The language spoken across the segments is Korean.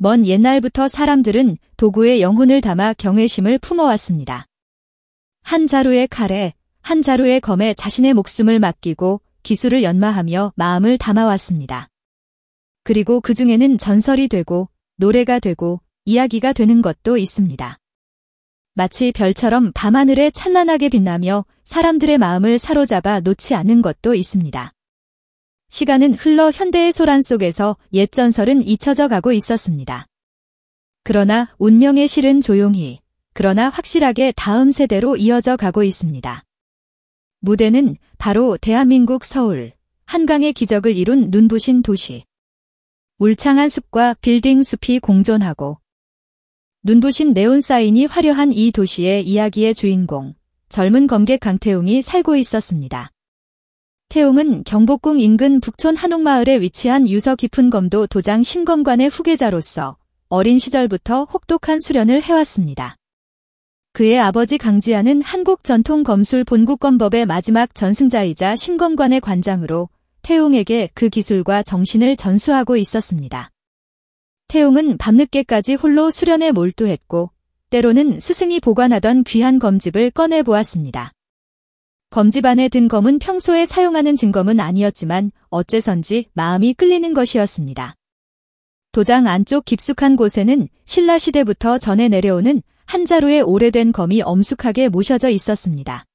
먼 옛날부터 사람들은 도구에 영혼을 담아 경외심을 품어왔습니다. 한 자루의 칼에, 한 자루의 검에 자신의 목숨을 맡기고 기술을 연마하며 마음을 담아왔습니다. 그리고 그 중에는 전설이 되고 노래가 되고 이야기가 되는 것도 있습니다. 마치 별처럼 밤하늘에 찬란하게 빛나며 사람들의 마음을 사로잡아 놓지 않는 것도 있습니다. 시간은 흘러 현대의 소란 속에서 옛 전설은 잊혀져 가고 있었습니다. 그러나 운명의 실은 조용히, 그러나 확실하게 다음 세대로 이어져 가고 있습니다. 무대는 바로 대한민국 서울, 한강의 기적을 이룬 눈부신 도시. 울창한 숲과 빌딩 숲이 공존하고 눈부신 네온 사인이 화려한 이 도시의 이야기의 주인공, 젊은 검객 강태웅이 살고 있었습니다. 태웅은 경복궁 인근 북촌 한옥마을에 위치한 유서 깊은 검도 도장 심검관의 후계자로서 어린 시절부터 혹독한 수련을 해왔습니다. 그의 아버지 강지하는 한국 전통 검술 본국검법의 마지막 전승자이자 심검관의 관장으로 태웅에게 그 기술과 정신을 전수하고 있었습니다. 태웅은 밤늦게까지 홀로 수련에 몰두했고 때로는 스승이 보관하던 귀한 검집을 꺼내보았습니다. 검집 안에 든 검은 평소에 사용하는 진검은 아니었지만 어째선지 마음이 끌리는 것이었습니다. 도장 안쪽 깊숙한 곳에는 신라시대부터 전해 내려오는 한 자루의 오래된 검이 엄숙하게 모셔져 있었습니다.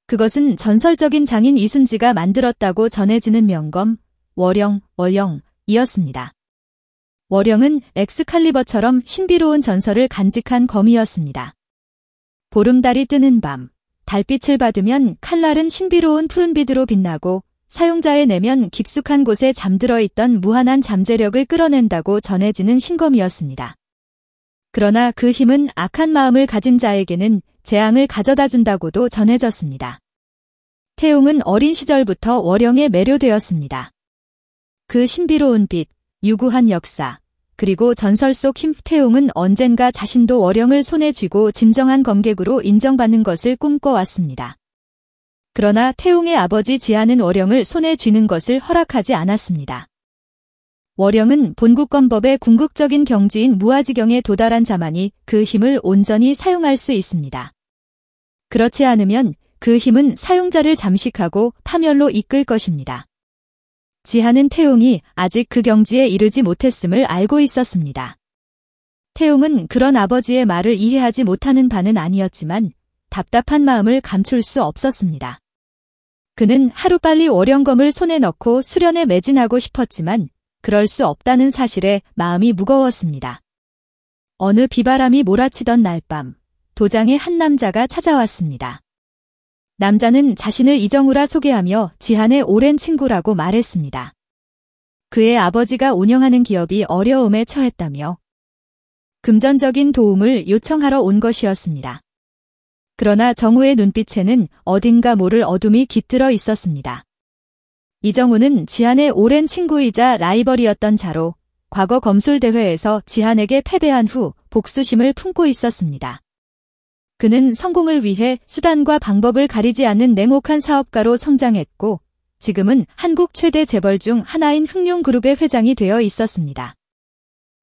그것은 전설적인 장인 이순지가 만들었다고 전해지는 명검, 월영이었습니다. 월영은 엑스칼리버처럼 신비로운 전설을 간직한 검이었습니다. 보름달이 뜨는 밤, 달빛을 받으면 칼날은 신비로운 푸른빛으로 빛나고 사용자의 내면 깊숙한 곳에 잠들어 있던 무한한 잠재력을 끌어낸다고 전해지는 신검이었습니다. 그러나 그 힘은 악한 마음을 가진 자에게는 재앙을 가져다 준다고도 전해졌습니다. 태웅은 어린 시절부터 월영에 매료되었습니다. 그 신비로운 빛, 유구한 역사, 그리고 전설 속 힘 태웅은 언젠가 자신도 월영을 손에 쥐고 진정한 검객으로 인정받는 것을 꿈꿔왔습니다. 그러나 태웅의 아버지 지하는 월영을 손에 쥐는 것을 허락하지 않았습니다. 월영은 본국검법의 궁극적인 경지인 무아지경에 도달한 자만이 그 힘을 온전히 사용할 수 있습니다. 그렇지 않으면 그 힘은 사용자를 잠식하고 파멸로 이끌 것입니다. 지하는 태웅이 아직 그 경지에 이르지 못했음을 알고 있었습니다. 태웅은 그런 아버지의 말을 이해하지 못하는 바는 아니었지만 답답한 마음을 감출 수 없었습니다. 그는 하루빨리 월영검을 손에 넣고 수련에 매진하고 싶었지만 그럴 수 없다는 사실에 마음이 무거웠습니다. 어느 비바람이 몰아치던 날밤, 도장에 한 남자가 찾아왔습니다. 남자는 자신을 이정우라 소개하며 지한의 오랜 친구라고 말했습니다. 그의 아버지가 운영하는 기업이 어려움에 처했다며 금전적인 도움을 요청하러 온 것이었습니다. 그러나 정우의 눈빛에는 어딘가 모를 어둠이 깃들어 있었습니다. 이정우는 지한의 오랜 친구이자 라이벌이었던 자로 과거 검술대회에서 지한에게 패배한 후 복수심을 품고 있었습니다. 그는 성공을 위해 수단과 방법을 가리지 않는 냉혹한 사업가로 성장했고 지금은 한국 최대 재벌 중 하나인 흥룡그룹의 회장이 되어 있었습니다.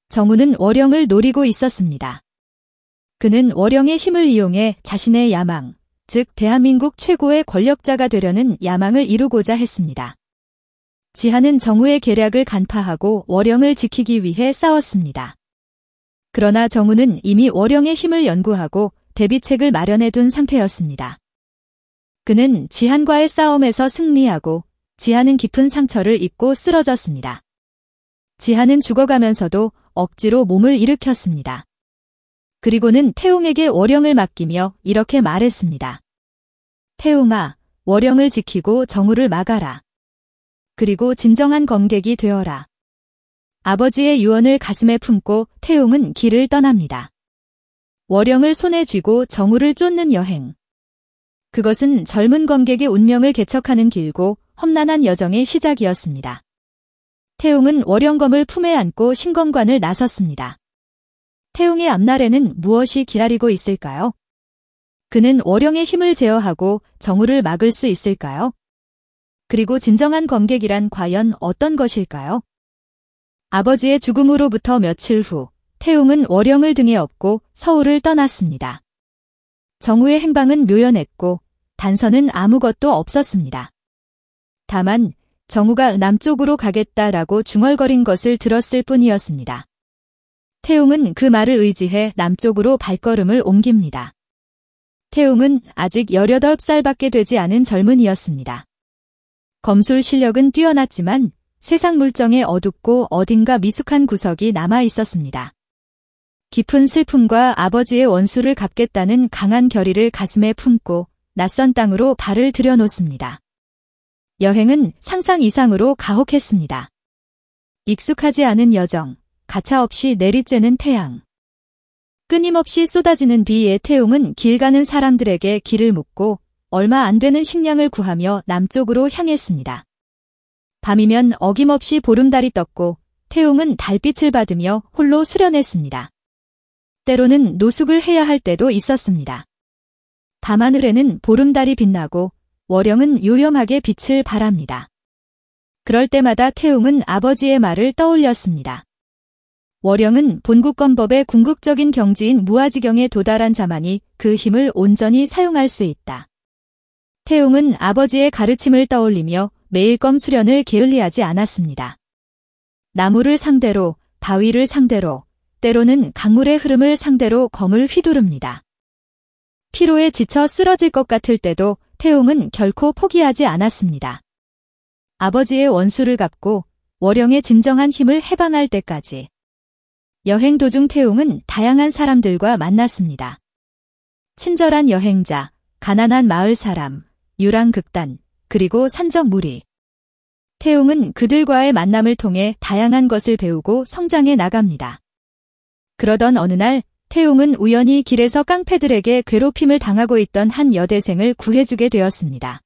정우는 월영을 노리고 있었습니다. 그는 월영의 힘을 이용해 자신의 야망, 즉 대한민국 최고의 권력자가 되려는 야망을 이루고자 했습니다. 지한은 정우의 계략을 간파하고 월영을 지키기 위해 싸웠습니다. 그러나 정우는 이미 월영의 힘을 연구하고 대비책을 마련해둔 상태였습니다. 그는 지한과의 싸움에서 승리하고 지한은 깊은 상처를 입고 쓰러졌습니다. 지한은 죽어가면서도 억지로 몸을 일으켰습니다. 그리고는 태웅에게 월영을 맡기며 이렇게 말했습니다. 태웅아, 월영을 지키고 정우를 막아라. 그리고 진정한 검객이 되어라. 아버지의 유언을 가슴에 품고 태웅은 길을 떠납니다. 월영을 손에 쥐고 정우를 쫓는 여행. 그것은 젊은 검객의 운명을 개척하는 길고 험난한 여정의 시작이었습니다. 태웅은 월영검을 품에 안고 신검관을 나섰습니다. 태웅의 앞날에는 무엇이 기다리고 있을까요? 그는 월영의 힘을 제어하고 정우를 막을 수 있을까요? 그리고 진정한 검객이란 과연 어떤 것일까요? 아버지의 죽음으로부터 며칠 후 태웅은 월영을 등에 업고 서울을 떠났습니다. 정우의 행방은 묘연했고 단서는 아무것도 없었습니다. 다만 정우가 남쪽으로 가겠다라고 중얼거린 것을 들었을 뿐이었습니다. 태웅은 그 말을 의지해 남쪽으로 발걸음을 옮깁니다. 태웅은 아직 18살밖에 되지 않은 젊은이였습니다. 검술 실력은 뛰어났지만 세상 물정에 어둡고 어딘가 미숙한 구석이 남아 있었습니다. 깊은 슬픔과 아버지의 원수를 갚겠다는 강한 결의를 가슴에 품고 낯선 땅으로 발을 들여놓습니다. 여행은 상상 이상으로 가혹했습니다. 익숙하지 않은 여정, 가차없이 내리쬐는 태양. 끊임없이 쏟아지는 비에 태웅은 길 가는 사람들에게 길을 묻고 얼마 안 되는 식량을 구하며 남쪽으로 향했습니다. 밤이면 어김없이 보름달이 떴고 태웅은 달빛을 받으며 홀로 수련했습니다. 때로는 노숙을 해야 할 때도 있었습니다. 밤하늘에는 보름달이 빛나고 월영은 요염하게 빛을 발합니다. 그럴 때마다 태웅은 아버지의 말을 떠올렸습니다. 월영은 본국권법의 궁극적인 경지인 무아지경에 도달한 자만이 그 힘을 온전히 사용할 수 있다. 태웅은 아버지의 가르침을 떠올리며 매일 검 수련을 게을리하지 않았습니다. 나무를 상대로, 바위를 상대로, 때로는 강물의 흐름을 상대로 검을 휘두릅니다. 피로에 지쳐 쓰러질 것 같을 때도 태웅은 결코 포기하지 않았습니다. 아버지의 원수를 갚고 월영의 진정한 힘을 해방할 때까지. 여행 도중 태웅은 다양한 사람들과 만났습니다. 친절한 여행자, 가난한 마을 사람, 유랑극단, 그리고 산적 무리. 태웅은 그들과의 만남을 통해 다양한 것을 배우고 성장해 나갑니다. 그러던 어느 날 태웅은 우연히 길에서 깡패들에게 괴롭힘을 당하고 있던 한 여대생을 구해주게 되었습니다.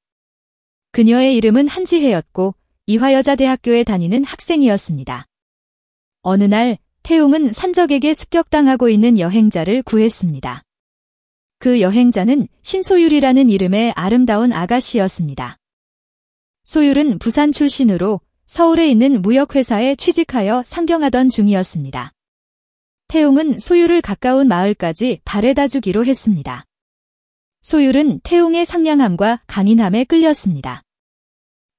그녀의 이름은 한지혜였고 이화여자대학교에 다니는 학생이었습니다. 어느 날 태웅은 산적에게 습격당하고 있는 여행자를 구했습니다. 그 여행자는 신소율이라는 이름의 아름다운 아가씨였습니다. 소율은 부산 출신으로 서울에 있는 무역회사에 취직하여 상경하던 중이었습니다. 태웅은 소율을 가까운 마을까지 바래다 주기로 했습니다. 소율은 태웅의 상냥함과 강인함에 끌렸습니다.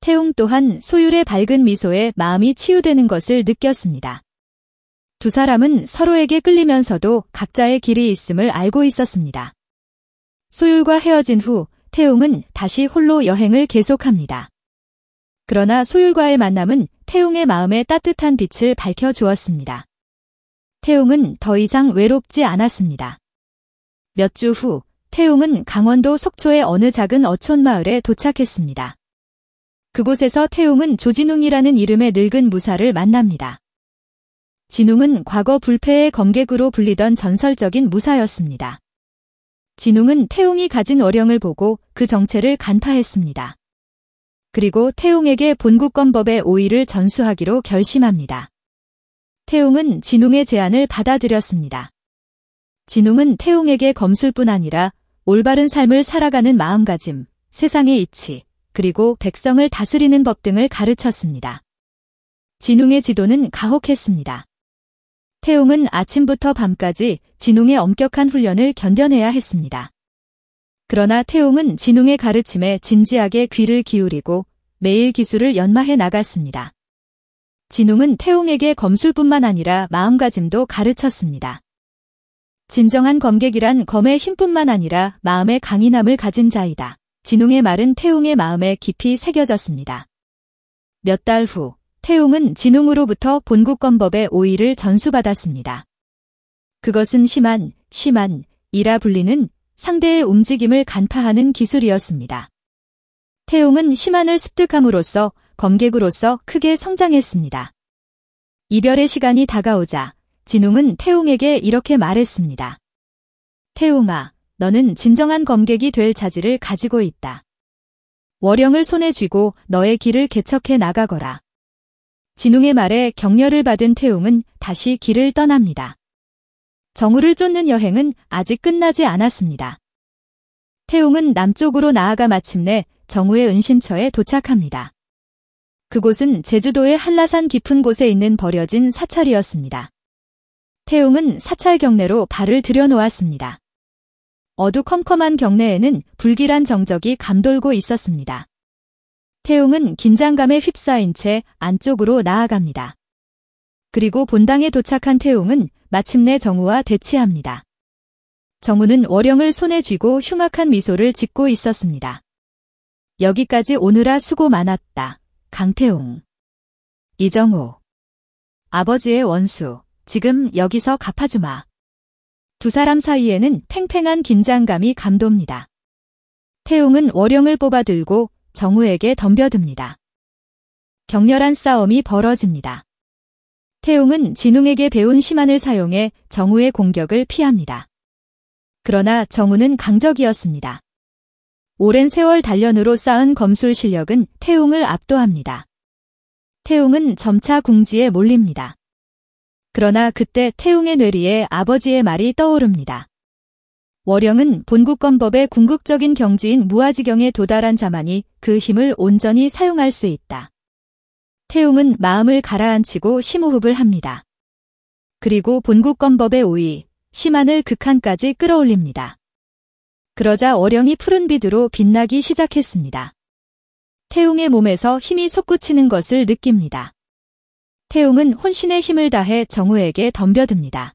태웅 또한 소율의 밝은 미소에 마음이 치유되는 것을 느꼈습니다. 두 사람은 서로에게 끌리면서도 각자의 길이 있음을 알고 있었습니다. 소율과 헤어진 후 태웅은 다시 홀로 여행을 계속합니다. 그러나 소율과의 만남은 태웅의 마음에 따뜻한 빛을 밝혀주었습니다. 태웅은 더 이상 외롭지 않았습니다. 몇 주 후 태웅은 강원도 속초의 어느 작은 어촌 마을에 도착했습니다. 그곳에서 태웅은 조진웅이라는 이름의 늙은 무사를 만납니다. 진웅은 과거 불패의 검객으로 불리던 전설적인 무사였습니다. 진웅은 태웅이 가진 어령을 보고 그 정체를 간파했습니다. 그리고 태웅에게 본국권법의 오의를 전수하기로 결심합니다. 태웅은 진웅의 제안을 받아들였습니다. 진웅은 태웅에게 검술뿐 아니라 올바른 삶을 살아가는 마음가짐, 세상의 이치, 그리고 백성을 다스리는 법 등을 가르쳤습니다. 진웅의 지도는 가혹했습니다. 태웅은 아침부터 밤까지 진웅의 엄격한 훈련을 견뎌내야 했습니다. 그러나 태웅은 진웅의 가르침에 진지하게 귀를 기울이고 매일 기술을 연마해 나갔습니다. 진웅은 태웅에게 검술뿐만 아니라 마음가짐도 가르쳤습니다. 진정한 검객이란 검의 힘뿐만 아니라 마음의 강인함을 가진 자이다. 진웅의 말은 태웅의 마음에 깊이 새겨졌습니다. 몇 달 후 태웅은 진웅으로부터 본국권법의 오의를 전수받았습니다. 그것은 심한이라 불리는 상대의 움직임을 간파하는 기술이었습니다. 태웅은 심한을 습득함으로써 검객으로서 크게 성장했습니다. 이별의 시간이 다가오자 진웅은 태웅에게 이렇게 말했습니다. 태웅아, 너는 진정한 검객이 될 자질을 가지고 있다. 월영을 손에 쥐고 너의 길을 개척해 나가거라. 진웅의 말에 격려를 받은 태웅은 다시 길을 떠납니다. 정우를 쫓는 여행은 아직 끝나지 않았습니다. 태웅은 남쪽으로 나아가 마침내 정우의 은신처에 도착합니다. 그곳은 제주도의 한라산 깊은 곳에 있는 버려진 사찰이었습니다. 태웅은 사찰 경내로 발을 들여놓았습니다. 어두컴컴한 경내에는 불길한 정적이 감돌고 있었습니다. 태웅은 긴장감에 휩싸인 채 안쪽으로 나아갑니다. 그리고 본당에 도착한 태웅은 마침내 정우와 대치합니다. 정우는 월영을 손에 쥐고 흉악한 미소를 짓고 있었습니다. 여기까지 오느라 수고 많았다. 강태웅. 이정우. 아버지의 원수. 지금 여기서 갚아주마. 두 사람 사이에는 팽팽한 긴장감이 감돕니다. 태웅은 월영을 뽑아들고 정우에게 덤벼듭니다. 격렬한 싸움이 벌어집니다. 태웅은 진웅에게 배운 심한을 사용해 정우의 공격을 피합니다. 그러나 정우는 강적이었습니다. 오랜 세월 단련으로 쌓은 검술 실력은 태웅을 압도합니다. 태웅은 점차 궁지에 몰립니다. 그러나 그때 태웅의 뇌리에 아버지의 말이 떠오릅니다. 월영은 본국권법의 궁극적인 경지인 무아지경에 도달한 자만이 그 힘을 온전히 사용할 수 있다. 태웅은 마음을 가라앉히고 심호흡을 합니다. 그리고 본국권법의 오의, 심한을 극한까지 끌어올립니다. 그러자 월영이 푸른 빛으로 빛나기 시작했습니다. 태웅의 몸에서 힘이 솟구치는 것을 느낍니다. 태웅은 혼신의 힘을 다해 정우에게 덤벼듭니다.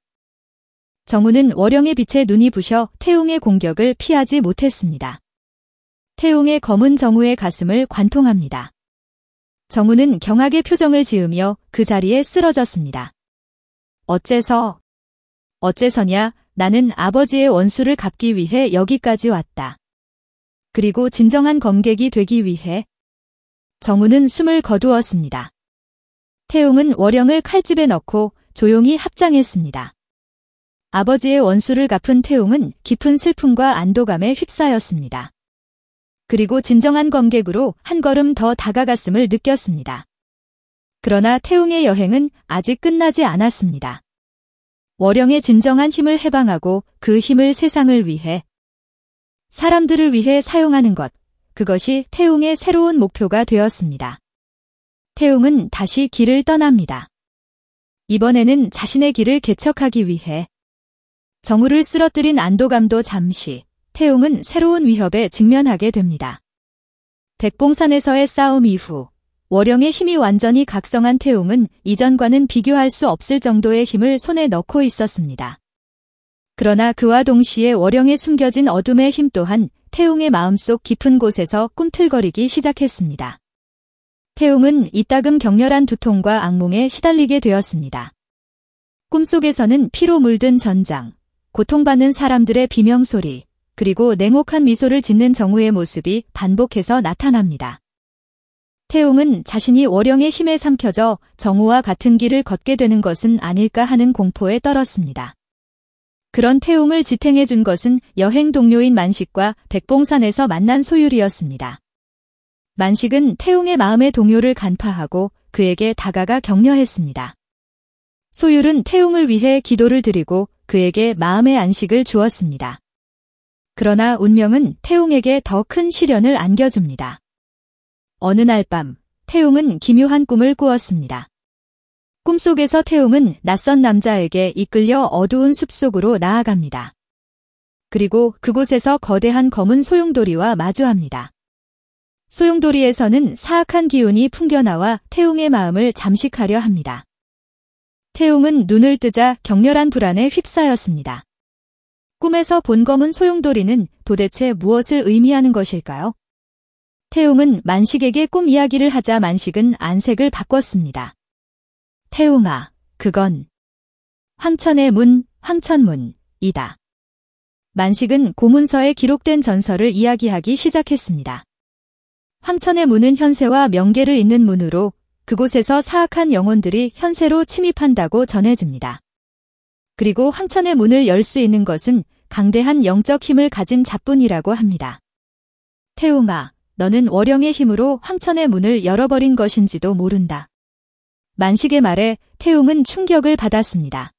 정우는 월영의 빛에 눈이 부셔 태웅의 공격을 피하지 못했습니다. 태웅의 검은 정우의 가슴을 관통합니다. 정우는 경악의 표정을 지으며 그 자리에 쓰러졌습니다. 어째서냐, 나는 아버지의 원수를 갚기 위해 여기까지 왔다. 그리고 진정한 검객이 되기 위해. 정우는 숨을 거두었습니다. 태웅은 월영을 칼집에 넣고 조용히 합장했습니다. 아버지의 원수를 갚은 태웅은 깊은 슬픔과 안도감에 휩싸였습니다. 그리고 진정한 검객으로 한 걸음 더 다가갔음을 느꼈습니다. 그러나 태웅의 여행은 아직 끝나지 않았습니다. 월영의 진정한 힘을 해방하고 그 힘을 세상을 위해, 사람들을 위해 사용하는 것, 그것이 태웅의 새로운 목표가 되었습니다. 태웅은 다시 길을 떠납니다. 이번에는 자신의 길을 개척하기 위해. 정우를 쓰러뜨린 안도감도 잠시, 태웅은 새로운 위협에 직면하게 됩니다. 백봉산에서의 싸움 이후 월영의 힘이 완전히 각성한 태웅은 이전과는 비교할 수 없을 정도의 힘을 손에 넣고 있었습니다. 그러나 그와 동시에 월영에 숨겨진 어둠의 힘 또한 태웅의 마음속 깊은 곳에서 꿈틀거리기 시작했습니다. 태웅은 이따금 격렬한 두통과 악몽에 시달리게 되었습니다. 꿈속에서는 피로 물든 전장, 고통받는 사람들의 비명소리, 그리고 냉혹한 미소를 짓는 정우의 모습이 반복해서 나타납니다. 태웅은 자신이 월영의 힘에 삼켜져 정우와 같은 길을 걷게 되는 것은 아닐까 하는 공포에 떨었습니다. 그런 태웅을 지탱해준 것은 여행 동료인 만식과 백봉산에서 만난 소율이었습니다. 만식은 태웅의 마음의 동요를 간파하고 그에게 다가가 격려했습니다. 소율은 태웅을 위해 기도를 드리고 그에게 마음의 안식을 주었습니다. 그러나 운명은 태웅에게 더 큰 시련을 안겨줍니다. 어느 날 밤, 태웅은 기묘한 꿈을 꾸었습니다. 꿈속에서 태웅은 낯선 남자에게 이끌려 어두운 숲속으로 나아갑니다. 그리고 그곳에서 거대한 검은 소용돌이와 마주합니다. 소용돌이에서는 사악한 기운이 풍겨나와 태웅의 마음을 잠식하려 합니다. 태웅은 눈을 뜨자 격렬한 불안에 휩싸였습니다. 꿈에서 본 검은 소용돌이는 도대체 무엇을 의미하는 것일까요? 태웅은 만식에게 꿈 이야기를 하자 만식은 안색을 바꿨습니다. 태웅아, 그건 황천의 문, 황천문이다. 만식은 고문서에 기록된 전설을 이야기하기 시작했습니다. 황천의 문은 현세와 명계를 잇는 문으로 그곳에서 사악한 영혼들이 현세로 침입한다고 전해집니다. 그리고 황천의 문을 열 수 있는 것은 강대한 영적 힘을 가진 자뿐이라고 합니다. 태웅아, 너는 월영의 힘으로 황천의 문을 열어버린 것인지도 모른다. 만식의 말에 태웅은 충격을 받았습니다.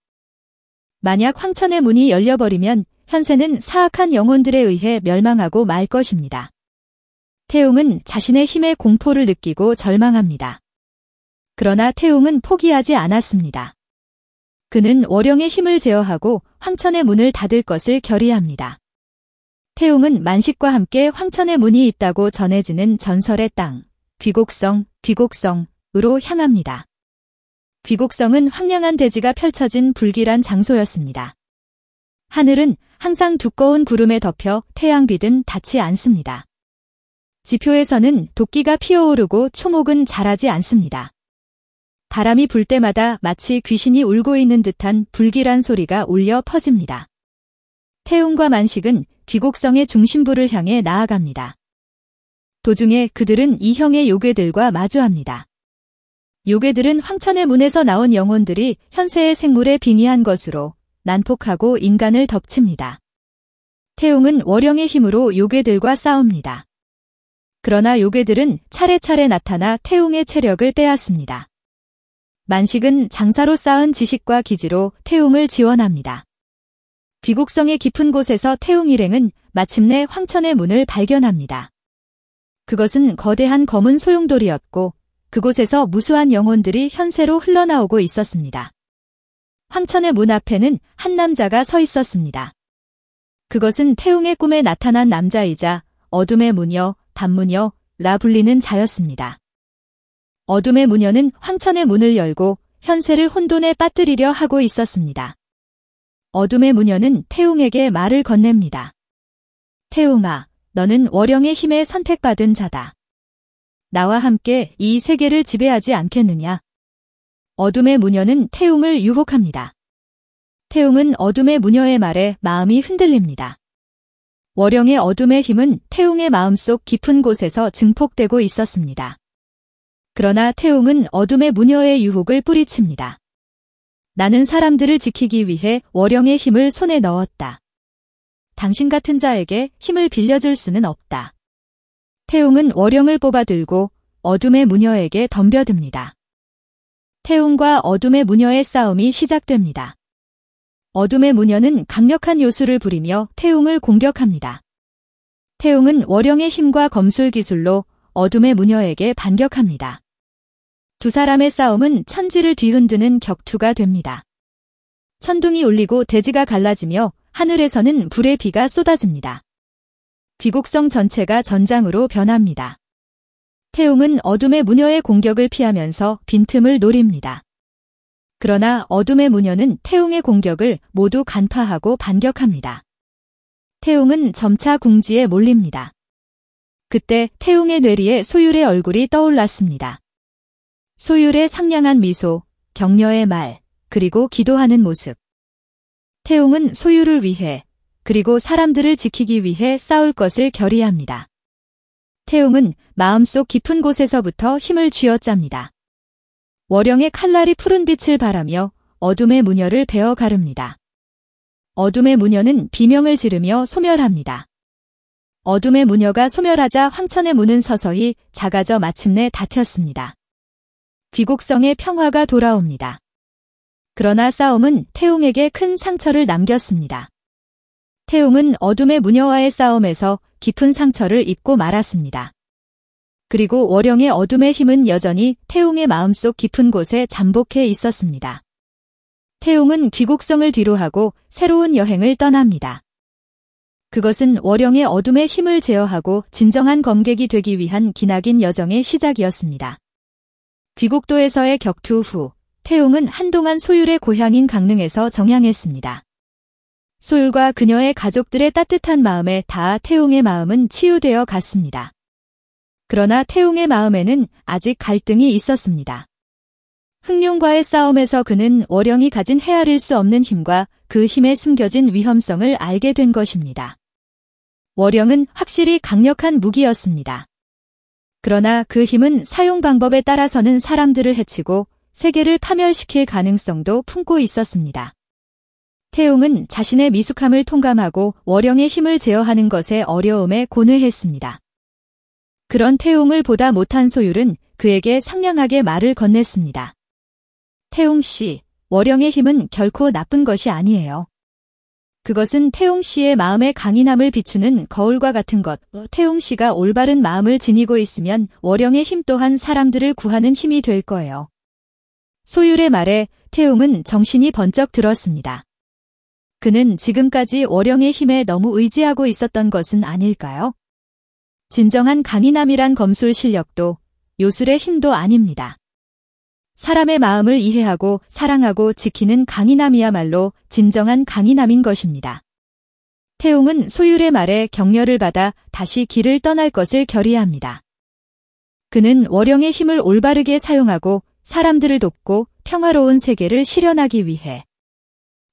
만약 황천의 문이 열려버리면 현세는 사악한 영혼들에 의해 멸망하고 말 것입니다. 태웅은 자신의 힘에 공포를 느끼고 절망합니다. 그러나 태웅은 포기하지 않았습니다. 그는 월영의 힘을 제어하고 황천의 문을 닫을 것을 결의합니다. 태웅은 만식과 함께 황천의 문이 있다고 전해지는 전설의 땅, 귀곡성으로 향합니다. 귀곡성은 황량한 대지가 펼쳐진 불길한 장소였습니다. 하늘은 항상 두꺼운 구름에 덮여 태양빛은 닿지 않습니다. 지표에서는 도끼가 피어오르고 초목은 자라지 않습니다. 바람이 불 때마다 마치 귀신이 울고 있는 듯한 불길한 소리가 울려 퍼집니다. 태웅과 만식은 귀곡성의 중심부를 향해 나아갑니다. 도중에 그들은 이형의 요괴들과 마주합니다. 요괴들은 황천의 문에서 나온 영혼들이 현세의 생물에 빙의한 것으로 난폭하고 인간을 덮칩니다. 태웅은 월영의 힘으로 요괴들과 싸웁니다. 그러나 요괴들은 차례차례 나타나 태웅의 체력을 빼앗습니다. 만식은 장사로 쌓은 지식과 기지로 태웅을 지원합니다. 귀곡성의 깊은 곳에서 태웅 일행은 마침내 황천의 문을 발견합니다. 그것은 거대한 검은 소용돌이였고 그곳에서 무수한 영혼들이 현세로 흘러나오고 있었습니다. 황천의 문 앞에는 한 남자가 서 있었습니다. 그것은 태웅의 꿈에 나타난 남자이자 어둠의 무녀, 단무녀라 불리는 자였습니다. 어둠의 무녀는 황천의 문을 열고 현세를 혼돈에 빠뜨리려 하고 있었습니다. 어둠의 무녀는 태웅에게 말을 건넵니다. 태웅아, 너는 월영의 힘에 선택받은 자다. 나와 함께 이 세계를 지배하지 않겠느냐? 어둠의 무녀는 태웅을 유혹합니다. 태웅은 어둠의 무녀의 말에 마음이 흔들립니다. 월영의 어둠의 힘은 태웅의 마음속 깊은 곳에서 증폭되고 있었습니다. 그러나 태웅은 어둠의 무녀의 유혹을 뿌리칩니다. 나는 사람들을 지키기 위해 월영의 힘을 손에 넣었다. 당신 같은 자에게 힘을 빌려줄 수는 없다. 태웅은 월영을 뽑아들고 어둠의 무녀에게 덤벼듭니다. 태웅과 어둠의 무녀의 싸움이 시작됩니다. 어둠의 무녀는 강력한 요술을 부리며 태웅을 공격합니다. 태웅은 월영의 힘과 검술 기술로 어둠의 무녀에게 반격합니다. 두 사람의 싸움은 천지를 뒤흔드는 격투가 됩니다. 천둥이 울리고 대지가 갈라지며 하늘에서는 불의 비가 쏟아집니다. 귀곡성 전체가 전장으로 변합니다. 태웅은 어둠의 무녀의 공격을 피하면서 빈틈을 노립니다. 그러나 어둠의 무녀는 태웅의 공격을 모두 간파하고 반격합니다. 태웅은 점차 궁지에 몰립니다. 그때 태웅의 뇌리에 소율의 얼굴이 떠올랐습니다. 소율의 상냥한 미소, 격려의 말, 그리고 기도하는 모습. 태웅은 소율을 위해, 그리고 사람들을 지키기 위해 싸울 것을 결의합니다. 태웅은 마음속 깊은 곳에서부터 힘을 쥐어짭니다. 월영의 칼날이 푸른 빛을 발하며 어둠의 무녀를 베어 가릅니다. 어둠의 무녀는 비명을 지르며 소멸합니다. 어둠의 무녀가 소멸하자 황천의 문은 서서히 작아져 마침내 닫혔습니다. 귀곡성의 평화가 돌아옵니다. 그러나 싸움은 태웅에게 큰 상처를 남겼습니다. 태웅은 어둠의 무녀와의 싸움에서 깊은 상처를 입고 말았습니다. 그리고 월영의 어둠의 힘은 여전히 태웅의 마음속 깊은 곳에 잠복해 있었습니다. 태웅은 귀곡성을 뒤로하고 새로운 여행을 떠납니다. 그것은 월영의 어둠의 힘을 제어하고 진정한 검객이 되기 위한 기나긴 여정의 시작이었습니다. 귀곡도에서의 격투 후 태웅은 한동안 소율의 고향인 강릉에서 정향했습니다. 소율과 그녀의 가족들의 따뜻한 마음에 닿아 태웅의 마음은 치유되어 갔습니다. 그러나 태웅의 마음에는 아직 갈등이 있었습니다. 흑룡과의 싸움에서 그는 월영이 가진 헤아릴 수 없는 힘과 그 힘에 숨겨진 위험성을 알게 된 것입니다. 월영은 확실히 강력한 무기였습니다. 그러나 그 힘은 사용 방법에 따라서는 사람들을 해치고 세계를 파멸시킬 가능성도 품고 있었습니다. 태웅은 자신의 미숙함을 통감하고 월영의 힘을 제어하는 것의 어려움에 고뇌했습니다. 그런 태웅을 보다 못한 소율은 그에게 상냥하게 말을 건넸습니다. 태웅 씨, 월영의 힘은 결코 나쁜 것이 아니에요. 그것은 태웅 씨의 마음의 강인함을 비추는 거울과 같은 것. 태웅 씨가 올바른 마음을 지니고 있으면 월영의 힘 또한 사람들을 구하는 힘이 될 거예요. 소율의 말에 태웅은 정신이 번쩍 들었습니다. 그는 지금까지 월영의 힘에 너무 의지하고 있었던 것은 아닐까요? 진정한 강인함이란 검술 실력도 요술의 힘도 아닙니다. 사람의 마음을 이해하고 사랑하고 지키는 강인함이야말로 진정한 강인함인 것입니다. 태웅은 소율의 말에 격려를 받아 다시 길을 떠날 것을 결의합니다. 그는 월영의 힘을 올바르게 사용하고 사람들을 돕고 평화로운 세계를 실현하기 위해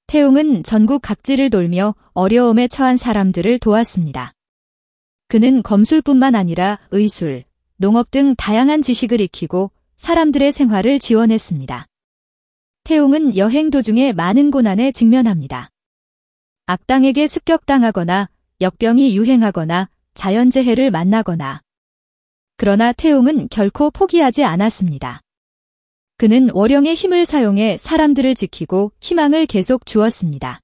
태웅은 전국 각지를 돌며 어려움에 처한 사람들을 도왔습니다. 그는 검술뿐만 아니라 의술, 농업 등 다양한 지식을 익히고 사람들의 생활을 지원했습니다. 태웅은 여행 도중에 많은 고난에 직면합니다. 악당에게 습격당하거나 역병이 유행하거나 자연재해를 만나거나. 그러나 태웅은 결코 포기하지 않았습니다. 그는 월영의 힘을 사용해 사람들을 지키고 희망을 계속 주었습니다.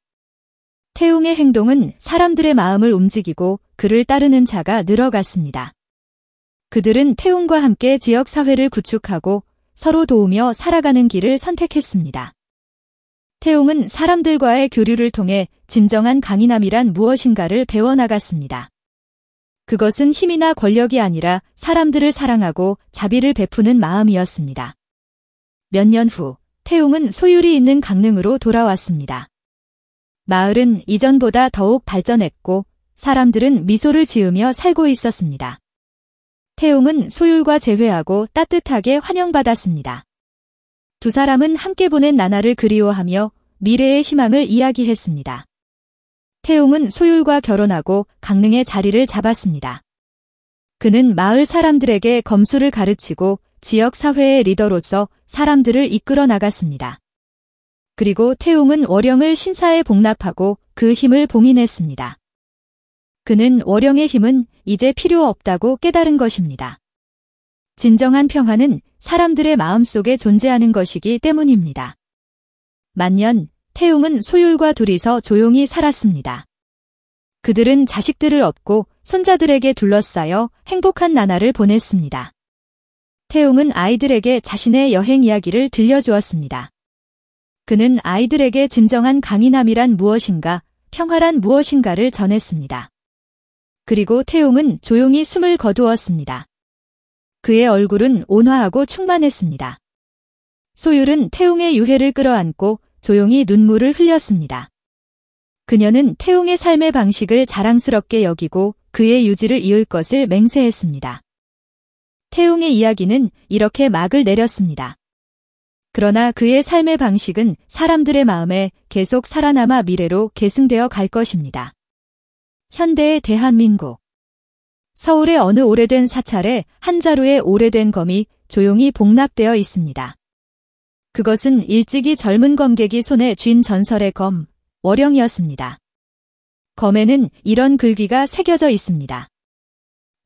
태웅의 행동은 사람들의 마음을 움직이고 그를 따르는 자가 늘어갔습니다. 그들은 태웅과 함께 지역사회를 구축하고 서로 도우며 살아가는 길을 선택했습니다. 태웅은 사람들과의 교류를 통해 진정한 강인함이란 무엇인가를 배워나갔습니다. 그것은 힘이나 권력이 아니라 사람들을 사랑하고 자비를 베푸는 마음이었습니다. 몇 년 후, 태웅은 소율이 있는 강릉으로 돌아왔습니다. 마을은 이전보다 더욱 발전했고 사람들은 미소를 지으며 살고 있었습니다. 태웅은 소율과 재회하고 따뜻하게 환영받았습니다. 두 사람은 함께 보낸 나날을 그리워하며 미래의 희망을 이야기했습니다. 태웅은 소율과 결혼하고 강릉에 자리를 잡았습니다. 그는 마을 사람들에게 검술을 가르치고 지역 사회의 리더로서 사람들을 이끌어 나갔습니다. 그리고 태웅은 월영을 신사에 복납하고 그 힘을 봉인했습니다. 그는 월영의 힘은 이제 필요 없다고 깨달은 것입니다. 진정한 평화는 사람들의 마음속에 존재하는 것이기 때문입니다. 만년, 태웅은 소율과 둘이서 조용히 살았습니다. 그들은 자식들을 얻고 손자들에게 둘러싸여 행복한 나날을 보냈습니다. 태웅은 아이들에게 자신의 여행 이야기를 들려주었습니다. 그는 아이들에게 진정한 강인함이란 무엇인가, 평화란 무엇인가를 전했습니다. 그리고 태웅은 조용히 숨을 거두었습니다. 그의 얼굴은 온화하고 충만했습니다. 소율은 태웅의 유해를 끌어안고 조용히 눈물을 흘렸습니다. 그녀는 태웅의 삶의 방식을 자랑스럽게 여기고 그의 유지를 이을 것을 맹세했습니다. 태웅의 이야기는 이렇게 막을 내렸습니다. 그러나 그의 삶의 방식은 사람들의 마음에 계속 살아남아 미래로 계승되어 갈 것입니다. 현대의 대한민국. 서울의 어느 오래된 사찰에 한 자루의 오래된 검이 조용히 복납되어 있습니다. 그것은 일찍이 젊은 검객이 손에 쥔 전설의 검, 월영이었습니다. 검에는 이런 글귀가 새겨져 있습니다.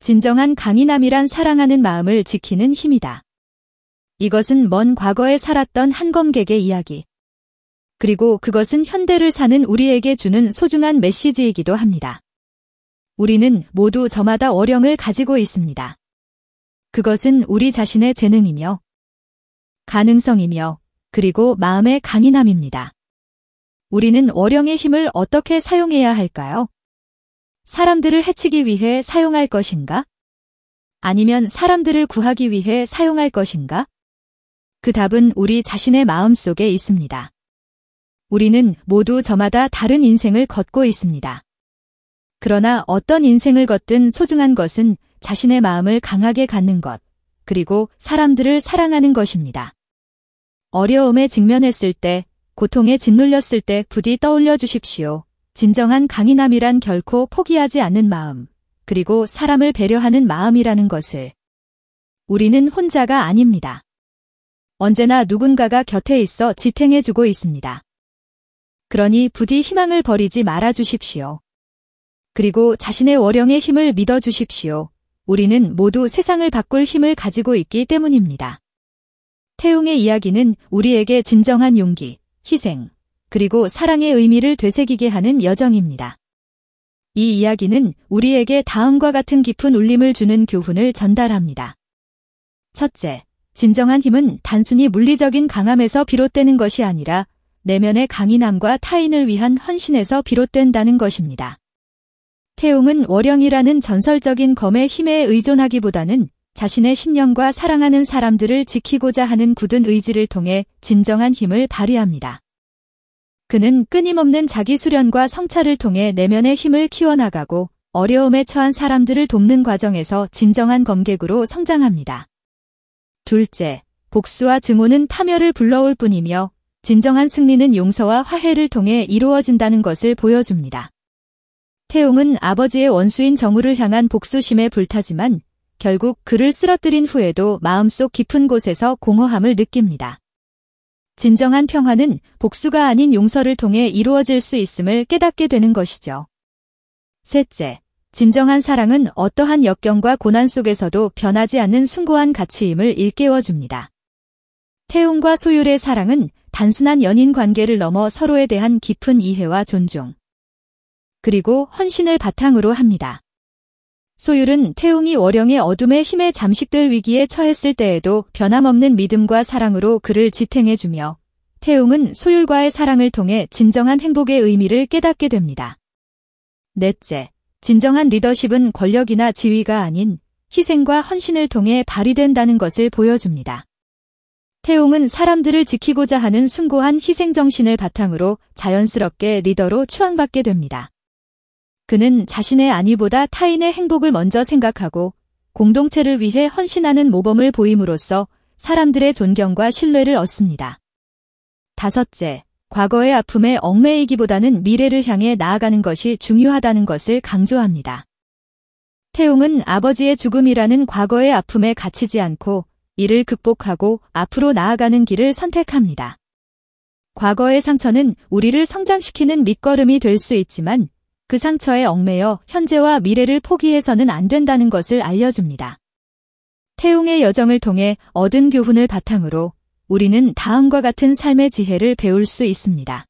진정한 강인함이란 사랑하는 마음을 지키는 힘이다. 이것은 먼 과거에 살았던 한 검객의 이야기. 그리고 그것은 현대를 사는 우리에게 주는 소중한 메시지이기도 합니다. 우리는 모두 저마다 월영을 가지고 있습니다. 그것은 우리 자신의 재능이며 가능성이며 그리고 마음의 강인함입니다. 우리는 월영의 힘을 어떻게 사용해야 할까요? 사람들을 해치기 위해 사용할 것인가? 아니면 사람들을 구하기 위해 사용할 것인가? 그 답은 우리 자신의 마음 속에 있습니다. 우리는 모두 저마다 다른 인생을 걷고 있습니다. 그러나 어떤 인생을 걷든 소중한 것은 자신의 마음을 강하게 갖는 것, 그리고 사람들을 사랑하는 것입니다. 어려움에 직면했을 때, 고통에 짓눌렸을 때 부디 떠올려 주십시오. 진정한 강인함이란 결코 포기하지 않는 마음, 그리고 사람을 배려하는 마음이라는 것을. 우리는 혼자가 아닙니다. 언제나 누군가가 곁에 있어 지탱해주고 있습니다. 그러니 부디 희망을 버리지 말아 주십시오. 그리고 자신의 월영의 힘을 믿어 주십시오. 우리는 모두 세상을 바꿀 힘을 가지고 있기 때문입니다. 태웅의 이야기는 우리에게 진정한 용기, 희생, 그리고 사랑의 의미를 되새기게 하는 여정입니다. 이 이야기는 우리에게 다음과 같은 깊은 울림을 주는 교훈을 전달합니다. 첫째, 진정한 힘은 단순히 물리적인 강함에서 비롯되는 것이 아니라 내면의 강인함과 타인을 위한 헌신에서 비롯된다는 것입니다. 태웅은 월영이라는 전설적인 검의 힘에 의존하기보다는 자신의 신념과 사랑하는 사람들을 지키고자 하는 굳은 의지를 통해 진정한 힘을 발휘합니다. 그는 끊임없는 자기 수련과 성찰을 통해 내면의 힘을 키워나가고 어려움에 처한 사람들을 돕는 과정에서 진정한 검객으로 성장합니다. 둘째, 복수와 증오는 파멸을 불러올 뿐이며 진정한 승리는 용서와 화해를 통해 이루어진다는 것을 보여줍니다. 태웅은 아버지의 원수인 정우를 향한 복수심에 불타지만 결국 그를 쓰러뜨린 후에도 마음속 깊은 곳에서 공허함을 느낍니다. 진정한 평화는 복수가 아닌 용서를 통해 이루어질 수 있음을 깨닫게 되는 것이죠. 셋째, 진정한 사랑은 어떠한 역경과 고난 속에서도 변하지 않는 숭고한 가치임을 일깨워줍니다. 태웅과 소율의 사랑은 단순한 연인 관계를 넘어 서로에 대한 깊은 이해와 존중, 그리고 헌신을 바탕으로 합니다. 소율은 태웅이 월영의 어둠의 힘에 잠식될 위기에 처했을 때에도 변함없는 믿음과 사랑으로 그를 지탱해주며 태웅은 소율과의 사랑을 통해 진정한 행복의 의미를 깨닫게 됩니다. 넷째, 진정한 리더십은 권력이나 지위가 아닌 희생과 헌신을 통해 발휘된다는 것을 보여줍니다. 태웅은 사람들을 지키고자 하는 숭고한 희생정신을 바탕으로 자연스럽게 리더로 추앙받게 됩니다. 그는 자신의 안위보다 타인의 행복을 먼저 생각하고 공동체를 위해 헌신하는 모범을 보임으로써 사람들의 존경과 신뢰를 얻습니다. 다섯째, 과거의 아픔에 얽매이기보다는 미래를 향해 나아가는 것이 중요하다는 것을 강조합니다. 태웅은 아버지의 죽음이라는 과거의 아픔에 갇히지 않고 이를 극복하고 앞으로 나아가는 길을 선택합니다. 과거의 상처는 우리를 성장시키는 밑거름이 될 수 있지만 그 상처에 얽매여 현재와 미래를 포기해서는 안 된다는 것을 알려줍니다. 태웅의 여정을 통해 얻은 교훈을 바탕으로 우리는 다음과 같은 삶의 지혜를 배울 수 있습니다.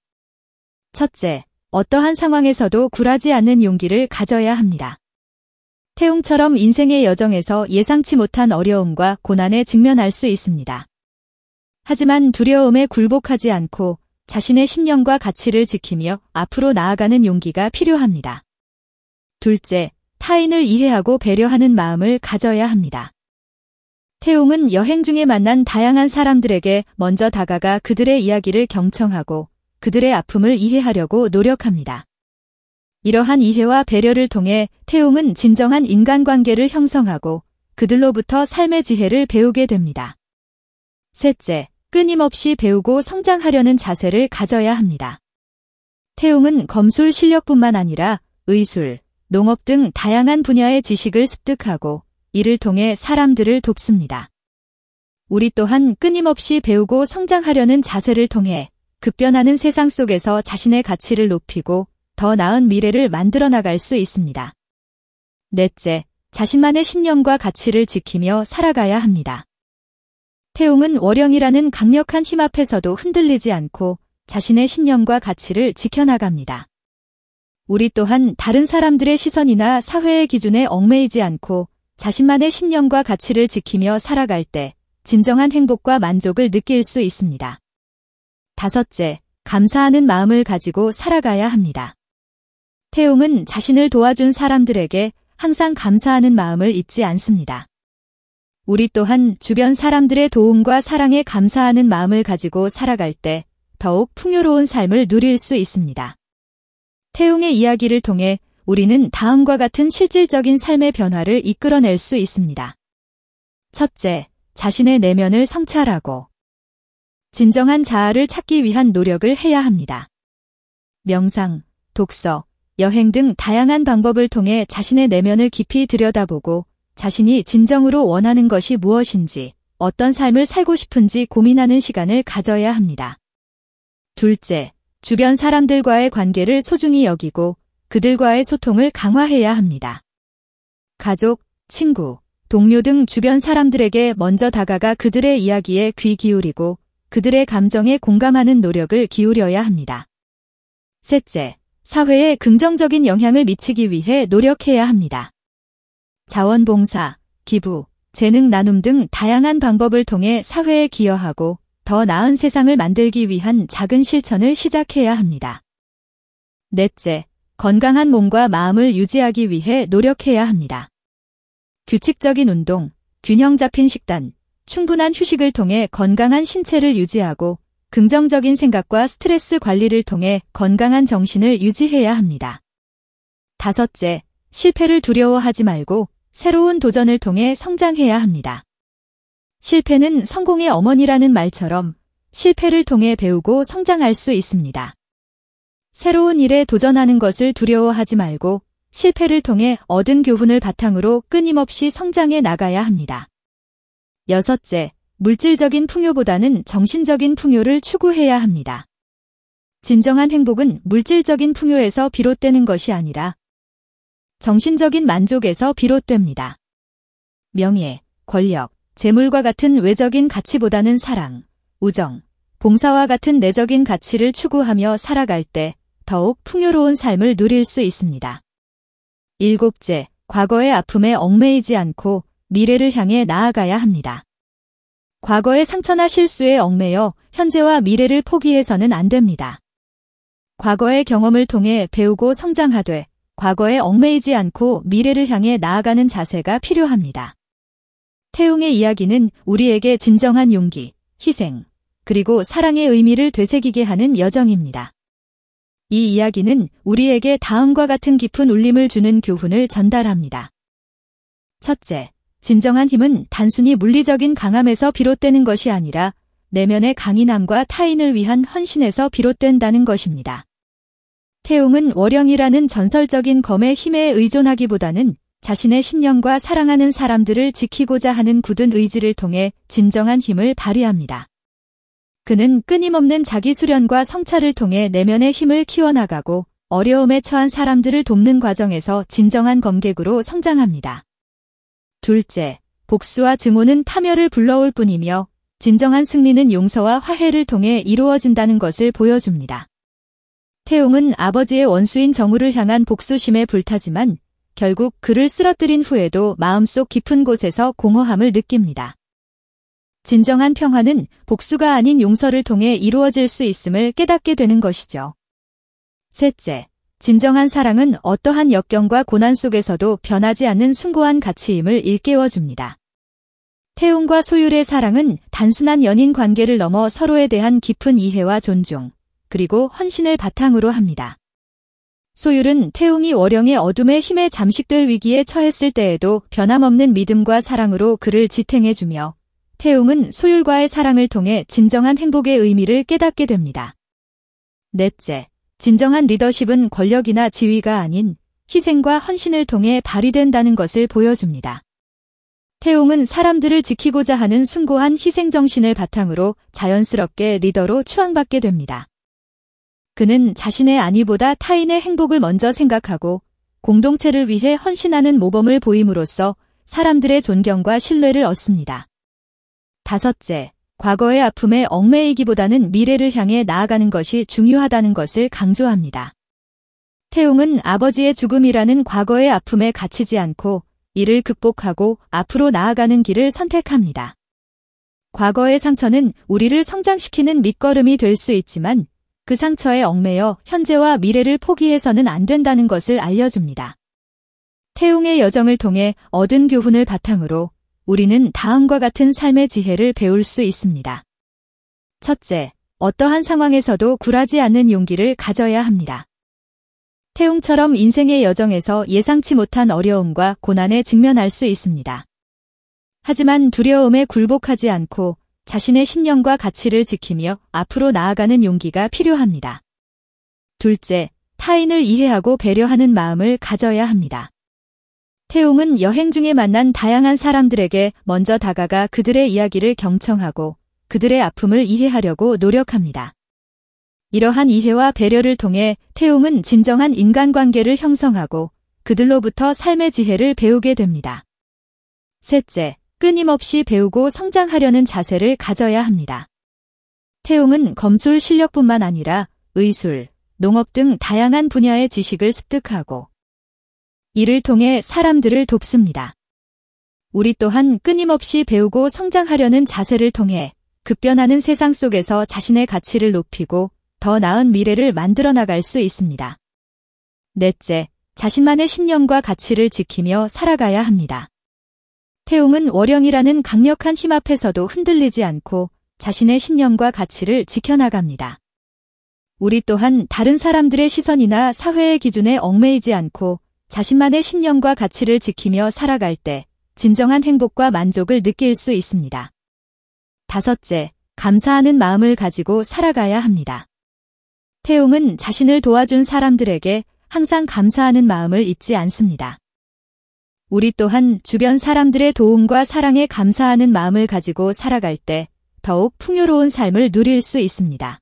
첫째, 어떠한 상황에서도 굴하지 않는 용기를 가져야 합니다. 태웅처럼 인생의 여정에서 예상치 못한 어려움과 고난에 직면할 수 있습니다. 하지만 두려움에 굴복하지 않고 자신의 신념과 가치를 지키며 앞으로 나아가는 용기가 필요합니다. 둘째, 타인을 이해하고 배려하는 마음을 가져야 합니다. 태웅은 여행 중에 만난 다양한 사람들에게 먼저 다가가 그들의 이야기를 경청하고 그들의 아픔을 이해하려고 노력합니다. 이러한 이해와 배려를 통해 태웅은 진정한 인간관계를 형성하고 그들로부터 삶의 지혜를 배우게 됩니다. 셋째, 끊임없이 배우고 성장하려는 자세를 가져야 합니다. 태웅은 검술 실력뿐만 아니라 의술, 농업 등 다양한 분야의 지식을 습득하고 이를 통해 사람들을 돕습니다. 우리 또한 끊임없이 배우고 성장하려는 자세를 통해 급변하는 세상 속에서 자신의 가치를 높이고 더 나은 미래를 만들어 나갈 수 있습니다. 넷째, 자신만의 신념과 가치를 지키며 살아가야 합니다. 태웅은 월영이라는 강력한 힘 앞에서도 흔들리지 않고 자신의 신념과 가치를 지켜나갑니다. 우리 또한 다른 사람들의 시선이나 사회의 기준에 얽매이지 않고 자신만의 신념과 가치를 지키며 살아갈 때 진정한 행복과 만족을 느낄 수 있습니다. 다섯째, 감사하는 마음을 가지고 살아가야 합니다. 태웅은 자신을 도와준 사람들에게 항상 감사하는 마음을 잊지 않습니다. 우리 또한 주변 사람들의 도움과 사랑에 감사하는 마음을 가지고 살아갈 때 더욱 풍요로운 삶을 누릴 수 있습니다. 태웅의 이야기를 통해 우리는 다음과 같은 실질적인 삶의 변화를 이끌어낼 수 있습니다. 첫째, 자신의 내면을 성찰하고 진정한 자아를 찾기 위한 노력을 해야 합니다. 명상, 독서, 여행 등 다양한 방법을 통해 자신의 내면을 깊이 들여다보고 자신이 진정으로 원하는 것이 무엇인지, 어떤 삶을 살고 싶은지 고민하는 시간을 가져야 합니다. 둘째, 주변 사람들과의 관계를 소중히 여기고 그들과의 소통을 강화해야 합니다. 가족, 친구, 동료 등 주변 사람들에게 먼저 다가가 그들의 이야기에 귀 기울이고 그들의 감정에 공감하는 노력을 기울여야 합니다. 셋째, 사회에 긍정적인 영향을 미치기 위해 노력해야 합니다. 자원봉사, 기부, 재능 나눔 등 다양한 방법을 통해 사회에 기여하고 더 나은 세상을 만들기 위한 작은 실천을 시작해야 합니다. 넷째, 건강한 몸과 마음을 유지하기 위해 노력해야 합니다. 규칙적인 운동, 균형 잡힌 식단, 충분한 휴식을 통해 건강한 신체를 유지하고 긍정적인 생각과 스트레스 관리를 통해 건강한 정신을 유지해야 합니다. 다섯째, 실패를 두려워하지 말고 새로운 도전을 통해 성장해야 합니다. 실패는 성공의 어머니라는 말처럼 실패를 통해 배우고 성장할 수 있습니다. 새로운 일에 도전하는 것을 두려워하지 말고 실패를 통해 얻은 교훈을 바탕으로 끊임없이 성장해 나가야 합니다. 여섯째, 물질적인 풍요보다는 정신적인 풍요를 추구해야 합니다. 진정한 행복은 물질적인 풍요에서 비롯되는 것이 아니라 정신적인 만족에서 비롯됩니다. 명예, 권력, 재물과 같은 외적인 가치보다는 사랑, 우정, 봉사와 같은 내적인 가치를 추구하며 살아갈 때 더욱 풍요로운 삶을 누릴 수 있습니다. 일곱째, 과거의 아픔에 얽매이지 않고 미래를 향해 나아가야 합니다. 과거의 상처나 실수에 얽매여 현재와 미래를 포기해서는 안 됩니다. 과거의 경험을 통해 배우고 성장하되 과거에 얽매이지 않고 미래를 향해 나아가는 자세가 필요합니다. 태웅의 이야기는 우리에게 진정한 용기, 희생, 그리고 사랑의 의미를 되새기게 하는 여정입니다. 이 이야기는 우리에게 다음과 같은 깊은 울림을 주는 교훈을 전달합니다. 첫째, 진정한 힘은 단순히 물리적인 강함에서 비롯되는 것이 아니라 내면의 강인함과 타인을 위한 헌신에서 비롯된다는 것입니다. 태웅은 월영이라는 전설적인 검의 힘에 의존하기보다는 자신의 신념과 사랑하는 사람들을 지키고자 하는 굳은 의지를 통해 진정한 힘을 발휘합니다. 그는 끊임없는 자기 수련과 성찰을 통해 내면의 힘을 키워나가고 어려움에 처한 사람들을 돕는 과정에서 진정한 검객으로 성장합니다. 둘째, 복수와 증오는 파멸을 불러올 뿐이며 진정한 승리는 용서와 화해를 통해 이루어진다는 것을 보여줍니다. 태웅은 아버지의 원수인 정우를 향한 복수심에 불타지만 결국 그를 쓰러뜨린 후에도 마음속 깊은 곳에서 공허함을 느낍니다. 진정한 평화는 복수가 아닌 용서를 통해 이루어질 수 있음을 깨닫게 되는 것이죠. 셋째, 진정한 사랑은 어떠한 역경과 고난 속에서도 변하지 않는 숭고한 가치임을 일깨워줍니다. 태웅과 소율의 사랑은 단순한 연인 관계를 넘어 서로에 대한 깊은 이해와 존중, 그리고 헌신을 바탕으로 합니다. 소율은 태웅이 월영의 어둠의 힘에 잠식될 위기에 처했을 때에도 변함없는 믿음과 사랑으로 그를 지탱해주며 태웅은 소율과의 사랑을 통해 진정한 행복의 의미를 깨닫게 됩니다. 넷째, 진정한 리더십은 권력이나 지위가 아닌 희생과 헌신을 통해 발휘된다는 것을 보여줍니다. 태웅은 사람들을 지키고자 하는 숭고한 희생정신을 바탕으로 자연스럽게 리더로 추앙받게 됩니다. 그는 자신의 안위보다 타인의 행복을 먼저 생각하고 공동체를 위해 헌신하는 모범을 보임으로써 사람들의 존경과 신뢰를 얻습니다. 다섯째, 과거의 아픔에 얽매이기보다는 미래를 향해 나아가는 것이 중요하다는 것을 강조합니다. 태웅은 아버지의 죽음이라는 과거의 아픔에 갇히지 않고 이를 극복하고 앞으로 나아가는 길을 선택합니다. 과거의 상처는 우리를 성장시키는 밑거름이 될 수 있지만 그 상처에 얽매여 현재와 미래를 포기해서는 안 된다는 것을 알려줍니다. 태웅의 여정을 통해 얻은 교훈을 바탕으로 우리는 다음과 같은 삶의 지혜를 배울 수 있습니다. 첫째, 어떠한 상황에서도 굴하지 않는 용기를 가져야 합니다. 태웅처럼 인생의 여정에서 예상치 못한 어려움과 고난에 직면할 수 있습니다. 하지만 두려움에 굴복하지 않고 자신의 신념과 가치를 지키며 앞으로 나아가는 용기가 필요합니다. 둘째, 타인을 이해하고 배려하는 마음을 가져야 합니다. 태웅은 여행 중에 만난 다양한 사람들에게 먼저 다가가 그들의 이야기를 경청하고 그들의 아픔을 이해하려고 노력합니다. 이러한 이해와 배려를 통해 태웅은 진정한 인간관계를 형성하고 그들로부터 삶의 지혜를 배우게 됩니다. 셋째, 끊임없이 배우고 성장하려는 자세를 가져야 합니다. 태웅은 검술 실력뿐만 아니라 의술, 농업 등 다양한 분야의 지식을 습득하고 이를 통해 사람들을 돕습니다. 우리 또한 끊임없이 배우고 성장하려는 자세를 통해 급변하는 세상 속에서 자신의 가치를 높이고 더 나은 미래를 만들어 나갈 수 있습니다. 넷째, 자신만의 신념과 가치를 지키며 살아가야 합니다. 태웅은 월영이라는 강력한 힘 앞에서도 흔들리지 않고 자신의 신념과 가치를 지켜나갑니다. 우리 또한 다른 사람들의 시선이나 사회의 기준에 얽매이지 않고 자신만의 신념과 가치를 지키며 살아갈 때 진정한 행복과 만족을 느낄 수 있습니다. 다섯째, 감사하는 마음을 가지고 살아가야 합니다. 태웅은 자신을 도와준 사람들에게 항상 감사하는 마음을 잊지 않습니다. 우리 또한 주변 사람들의 도움과 사랑에 감사하는 마음을 가지고 살아갈 때 더욱 풍요로운 삶을 누릴 수 있습니다.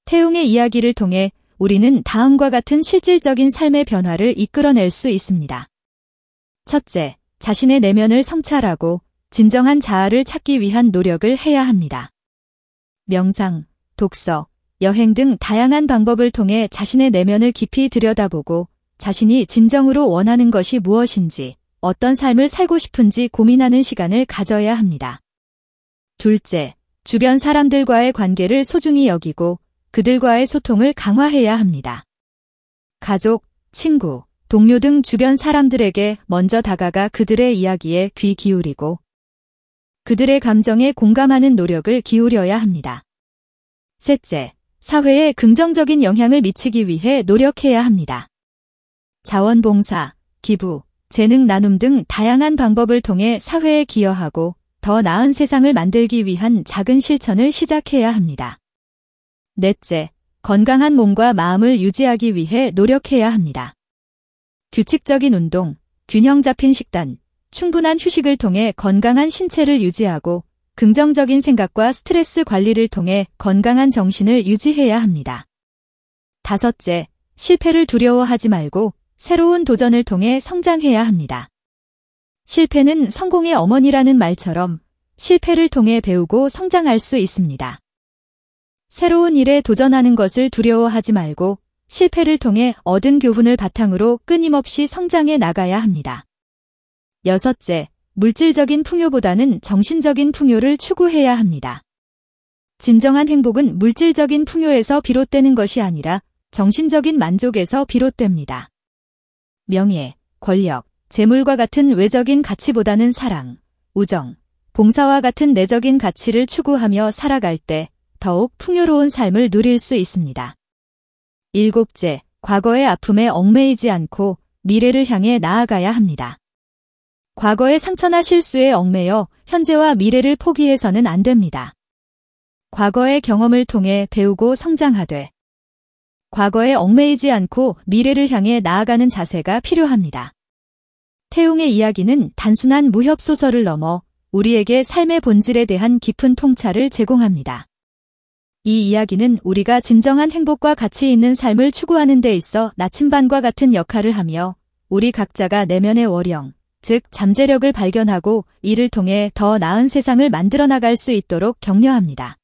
태웅의 이야기를 통해 우리는 다음과 같은 실질적인 삶의 변화를 이끌어낼 수 있습니다. 첫째, 자신의 내면을 성찰하고 진정한 자아를 찾기 위한 노력을 해야 합니다. 명상, 독서, 여행 등 다양한 방법을 통해 자신의 내면을 깊이 들여다보고 자신이 진정으로 원하는 것이 무엇인지, 어떤 삶을 살고 싶은지 고민하는 시간을 가져야 합니다. 둘째, 주변 사람들과의 관계를 소중히 여기고 그들과의 소통을 강화해야 합니다. 가족, 친구, 동료 등 주변 사람들에게 먼저 다가가 그들의 이야기에 귀 기울이고 그들의 감정에 공감하는 노력을 기울여야 합니다. 셋째, 사회에 긍정적인 영향을 미치기 위해 노력해야 합니다. 자원봉사, 기부, 재능 나눔 등 다양한 방법을 통해 사회에 기여하고 더 나은 세상을 만들기 위한 작은 실천을 시작해야 합니다. 넷째, 건강한 몸과 마음을 유지하기 위해 노력해야 합니다. 규칙적인 운동, 균형 잡힌 식단, 충분한 휴식을 통해 건강한 신체를 유지하고 긍정적인 생각과 스트레스 관리를 통해 건강한 정신을 유지해야 합니다. 다섯째, 실패를 두려워하지 말고 새로운 도전을 통해 성장해야 합니다. 실패는 성공의 어머니라는 말처럼 실패를 통해 배우고 성장할 수 있습니다. 새로운 일에 도전하는 것을 두려워하지 말고 실패를 통해 얻은 교훈을 바탕으로 끊임없이 성장해 나가야 합니다. 여섯째, 물질적인 풍요보다는 정신적인 풍요를 추구해야 합니다. 진정한 행복은 물질적인 풍요에서 비롯되는 것이 아니라 정신적인 만족에서 비롯됩니다. 명예, 권력, 재물과 같은 외적인 가치보다는 사랑, 우정, 봉사와 같은 내적인 가치를 추구하며 살아갈 때 더욱 풍요로운 삶을 누릴 수 있습니다. 일곱째, 과거의 아픔에 얽매이지 않고 미래를 향해 나아가야 합니다. 과거의 상처나 실수에 얽매여 현재와 미래를 포기해서는 안 됩니다. 과거의 경험을 통해 배우고 성장하되 과거에 얽매이지 않고 미래를 향해 나아가는 자세가 필요합니다. 태웅의 이야기는 단순한 무협소설을 넘어 우리에게 삶의 본질에 대한 깊은 통찰을 제공합니다. 이 이야기는 우리가 진정한 행복과 가치 있는 삶을 추구하는 데 있어 나침반과 같은 역할을 하며 우리 각자가 내면의 월영, 즉 잠재력을 발견하고 이를 통해 더 나은 세상을 만들어 나갈 수 있도록 격려합니다.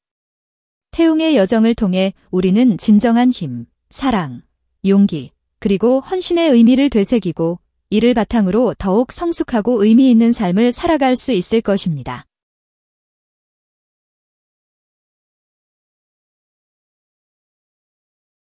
태웅의 여정을 통해 우리는 진정한 힘, 사랑, 용기, 그리고 헌신의 의미를 되새기고 이를 바탕으로 더욱 성숙하고 의미 있는 삶을 살아갈 수 있을 것입니다.